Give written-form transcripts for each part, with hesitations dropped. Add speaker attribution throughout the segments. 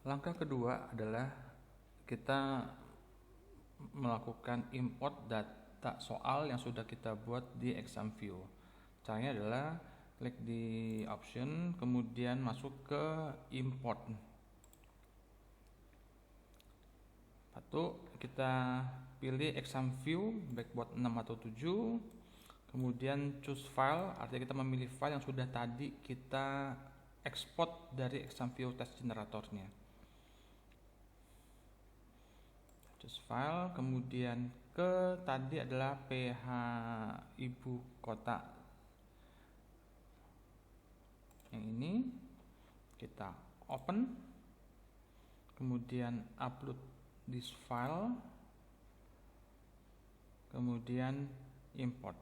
Speaker 1: Langkah kedua adalah kita melakukan import data soal yang sudah kita buat di exam view. Caranya adalah klik di option, kemudian masuk ke import. Lalu kita pilih exam view backboard 6 atau 7, kemudian choose file, artinya kita memilih file yang sudah tadi kita export dari exam view test generatornya. Choose file, kemudian ke tadi adalah PH ibu kota yang ini, kita open, kemudian upload this file, kemudian import.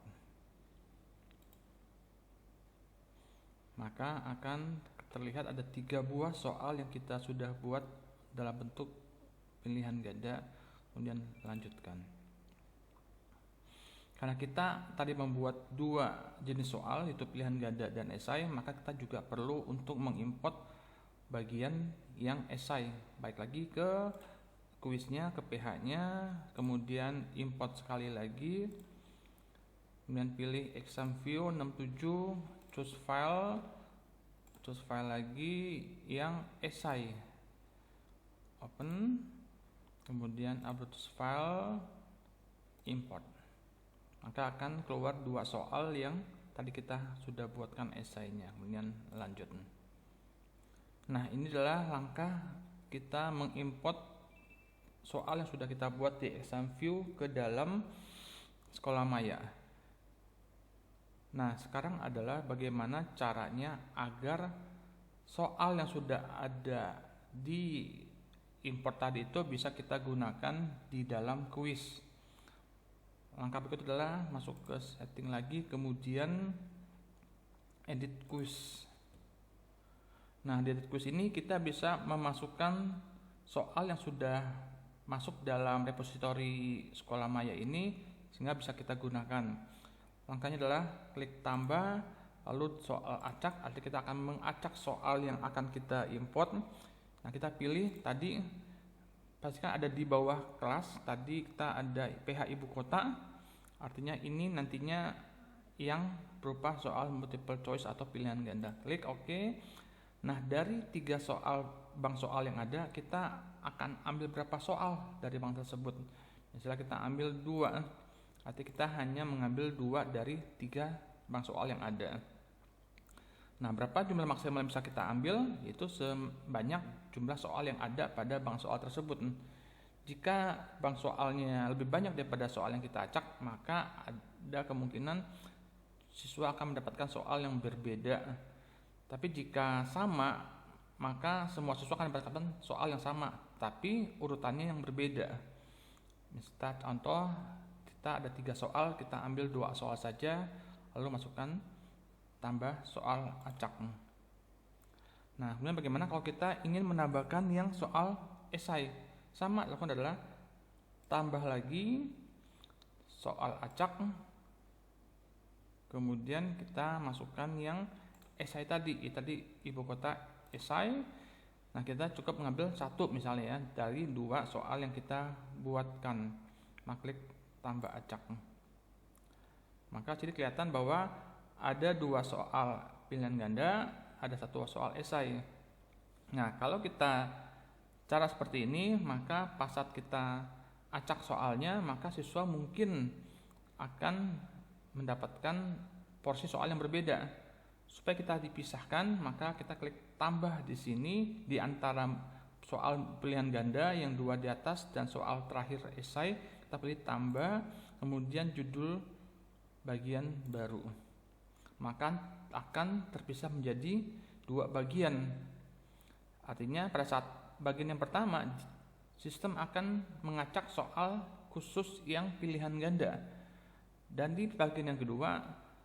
Speaker 1: Maka akan terlihat ada 3 buah soal yang kita sudah buat dalam bentuk pilihan ganda, kemudian lanjutkan. Karena kita tadi membuat 2 jenis soal, yaitu pilihan ganda dan esai, maka kita juga perlu untuk mengimport bagian yang esai. Baik lagi ke kuisnya, ke PH-nya, kemudian import sekali lagi, kemudian pilih exam view 67, choose file lagi yang esai, open, kemudian upload file, import. Maka akan keluar 2 soal yang tadi kita sudah buatkan esainya, kemudian lanjut. Nah, ini adalah langkah kita mengimport soal yang sudah kita buat di exam view ke dalam Scholamaya. Nah, sekarang adalah bagaimana caranya agar soal yang sudah ada di import tadi itu bisa kita gunakan di dalam kuis. Langkah berikut adalah masuk ke setting lagi, kemudian edit quiz. Nah, di edit quiz ini kita bisa memasukkan soal yang sudah masuk dalam repositori Scholamaya ini sehingga bisa kita gunakan. Langkahnya adalah klik tambah, lalu soal acak, artinya kita akan mengacak soal yang akan kita import. Nah, kita pilih tadi, pastikan ada di bawah kelas, tadi kita ada PH ibu kota, artinya ini nantinya yang berupa soal multiple choice atau pilihan ganda. Klik OK. Nah, dari 3 soal bank soal yang ada, kita akan ambil berapa soal dari bank tersebut. Misalnya kita ambil 2, artinya kita hanya mengambil 2 dari 3 bank soal yang ada. Nah, berapa jumlah maksimal yang bisa kita ambil? Yaitu sebanyak jumlah soal yang ada pada bank soal tersebut. Jika bank soalnya lebih banyak daripada soal yang kita acak, maka ada kemungkinan siswa akan mendapatkan soal yang berbeda. Tapi jika sama, maka semua siswa akan mendapatkan soal yang sama, tapi urutannya yang berbeda. Misalnya contoh, kita ada 3 soal, kita ambil 2 soal saja, lalu masukkan tambah soal acak. Nah, kemudian bagaimana kalau kita ingin menambahkan yang soal esai? Sama, lakukan adalah tambah lagi soal acak, kemudian kita masukkan yang esai tadi ibu kota esai. Nah, kita cukup mengambil 1 misalnya ya dari 2 soal yang kita buatkan. Nah, klik tambah acak. Maka jadi kelihatan bahwa ada 2 soal pilihan ganda, ada 1 soal esai. Nah, kalau kita cara seperti ini, maka pas saat kita acak soalnya, maka siswa mungkin akan mendapatkan porsi soal yang berbeda. Supaya kita dipisahkan, maka kita klik tambah di sini di antara soal pilihan ganda yang 2 di atas dan soal terakhir esai, kita pilih tambah, kemudian judul bagian baru. Maka akan terpisah menjadi 2 bagian. Artinya pada saat bagian yang pertama, sistem akan mengacak soal khusus yang pilihan ganda. Dan di bagian yang kedua,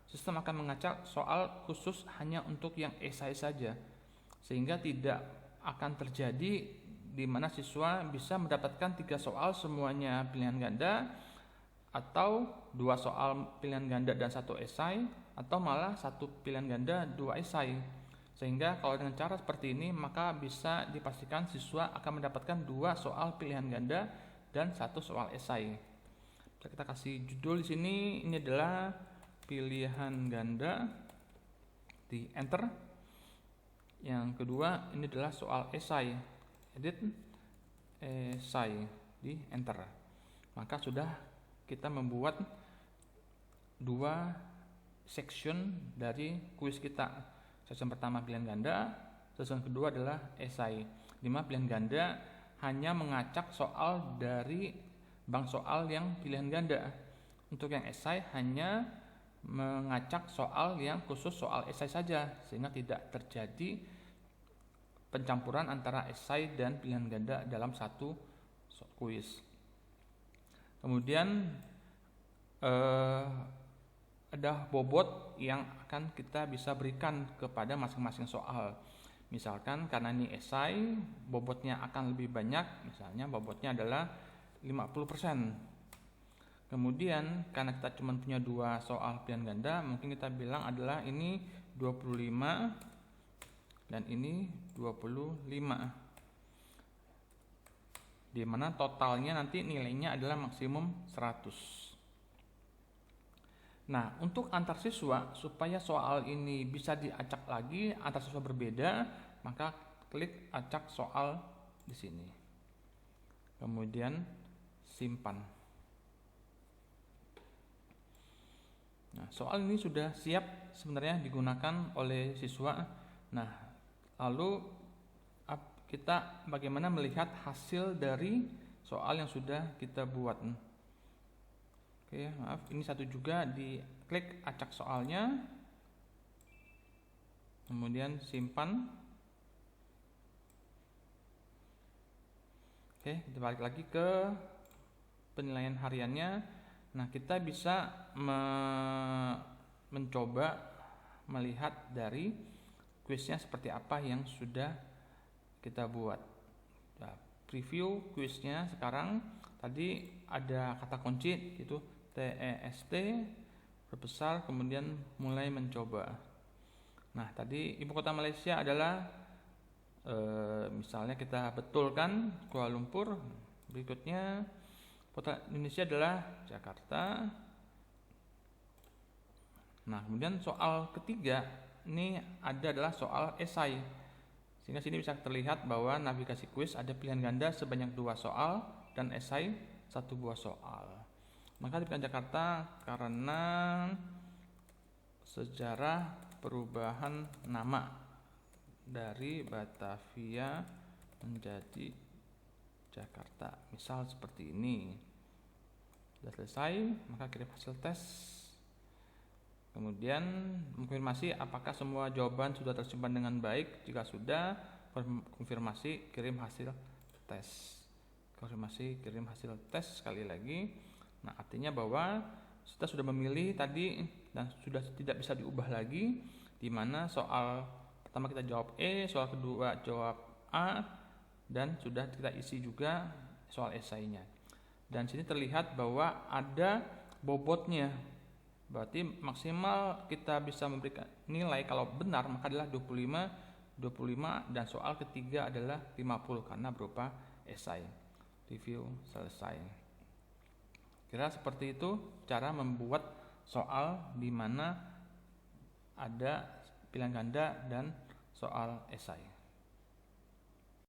Speaker 1: sistem akan mengacak soal khusus hanya untuk yang esai saja. Sehingga tidak akan terjadi di mana siswa bisa mendapatkan 3 soal semuanya pilihan ganda, atau 2 soal pilihan ganda dan 1 esai, atau malah 1 pilihan ganda 2 esai. Sehingga kalau dengan cara seperti ini maka bisa dipastikan siswa akan mendapatkan 2 soal pilihan ganda dan 1 soal esai. Bisa kita kasih judul di sini, ini adalah pilihan ganda, di enter. Yang kedua ini adalah soal esai, edit esai, di enter. Maka sudah kita membuat 2 section dari kuis kita. Section pertama pilihan ganda, section kedua adalah esai. Di mana pilihan ganda hanya mengacak soal dari bank soal yang pilihan ganda. Untuk yang esai hanya mengacak soal yang khusus soal esai saja, sehingga tidak terjadi pencampuran antara esai dan pilihan ganda dalam satu kuis. Kemudian ada bobot yang akan kita bisa berikan kepada masing-masing soal. Misalkan karena ini esai, bobotnya akan lebih banyak, misalnya bobotnya adalah 50%. Kemudian karena kita cuma punya 2 soal pilihan ganda, mungkin kita bilang adalah ini 25 dan ini 25. Di mana totalnya nanti nilainya adalah maksimum 100. Nah, untuk antar siswa supaya soal ini bisa diacak lagi antar siswa berbeda, maka klik acak soal di sini. Kemudian simpan. Nah, soal ini sudah siap sebenarnya digunakan oleh siswa. Nah, lalu kita bagaimana melihat hasil dari soal yang sudah kita buat. Oke, maaf, ini satu juga, diklik acak soalnya, kemudian simpan. Oke, kita balik lagi ke penilaian hariannya. Nah, kita bisa mencoba melihat dari kuisnya seperti apa yang sudah kita buat. Nah, preview kuisnya sekarang. Tadi ada kata kunci itu TEST, perbesar, kemudian mulai mencoba. Nah, tadi ibu kota Malaysia adalah misalnya kita betulkan Kuala Lumpur. Berikutnya kota Indonesia adalah Jakarta. Nah, kemudian soal ketiga ini adalah soal esai. Sehingga sini bisa terlihat bahwa navigasi kuis ada pilihan ganda sebanyak 2 soal dan esai 1 buah soal. Maka dipilih Jakarta karena sejarah perubahan nama dari Batavia menjadi Jakarta. Misal seperti ini. Sudah selesai, maka kirim hasil tes. Kemudian mengkonfirmasi apakah semua jawaban sudah tersimpan dengan baik. Jika sudah, konfirmasi kirim hasil tes. Konfirmasi kirim hasil tes sekali lagi. Nah, artinya bahwa kita sudah memilih tadi dan sudah tidak bisa diubah lagi, di mana soal pertama kita jawab E, soal kedua jawab A, dan sudah kita isi juga soal esainya. Dan sini terlihat bahwa ada bobotnya. Berarti maksimal kita bisa memberikan nilai kalau benar maka adalah 25 dan soal ketiga adalah 50 karena berupa esai. Review selesai. Kira seperti itu cara membuat soal di mana ada pilihan ganda dan soal esai.